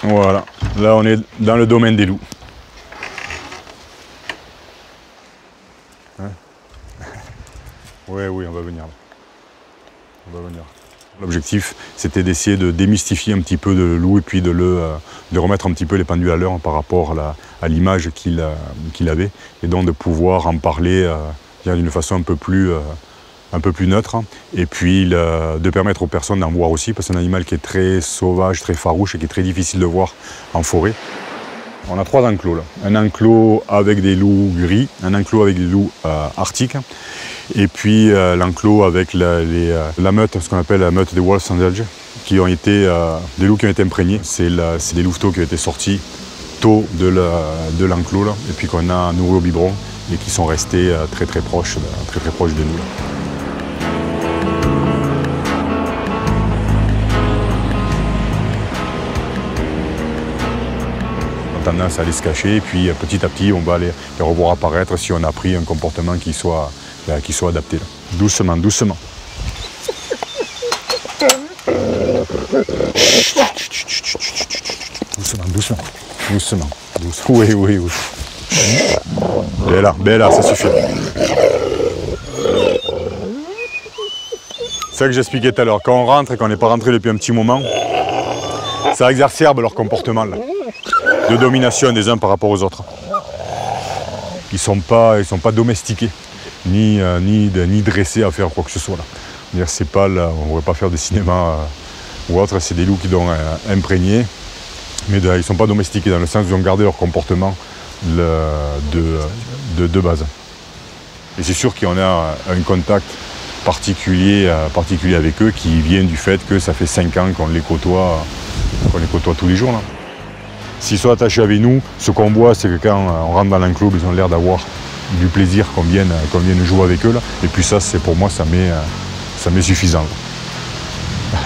Voilà, là on est dans le domaine des loups. Hein? Oui, on va venir. On va venir. L'objectif, c'était d'essayer de démystifier un petit peu le loup et puis de remettre un petit peu les pendules à l'heure par rapport à l'image qu'il avait, et donc de pouvoir en parler d'une façon un peu plus neutre, et puis de permettre aux personnes d'en voir aussi, parce que c'est un animal qui est très sauvage, très farouche et qui est très difficile de voir en forêt. On a 3 enclos là. Un enclos avec des loups gris, un enclos avec des loups arctiques, et puis l'enclos avec la meute, ce qu'on appelle la meute des Wolf Sandage, qui ont été des loups qui ont été imprégnés. C'est des louveteaux qui ont été sortis tôt de l'enclos là, et puis qu'on a nourris au biberon et qui sont restés très proches de nous là. Tendance à aller se cacher, et puis petit à petit on va les revoir apparaître si on a pris un comportement qui soit adapté. Là. Doucement. Doucement. Oui. Bella, ça suffit. C'est ça que j'expliquais tout à l'heure. Quand on rentre et qu'on n'est pas rentré depuis un petit moment, ça exacerbe leur comportement là, de domination des uns par rapport aux autres. Ils sont pas domestiqués, ni dressés à faire quoi que ce soit là. C'est pas là, on ne pourrait pas faire de cinéma ou autre. C'est des loups qui sont imprégnés, mais ils ne sont pas domestiqués dans le sens où ils ont gardé leur comportement de base. Et c'est sûr qu'on a un contact particulier avec eux qui vient du fait que ça fait 5 ans qu'on les côtoie tous les jours là. S'ils sont attachés avec nous, ce qu'on voit, c'est que quand on rentre dans l'enclos, ils ont l'air d'avoir du plaisir qu'on vienne jouer avec eux là. Et puis ça, c'est pour moi, ça m'est suffisant. Là.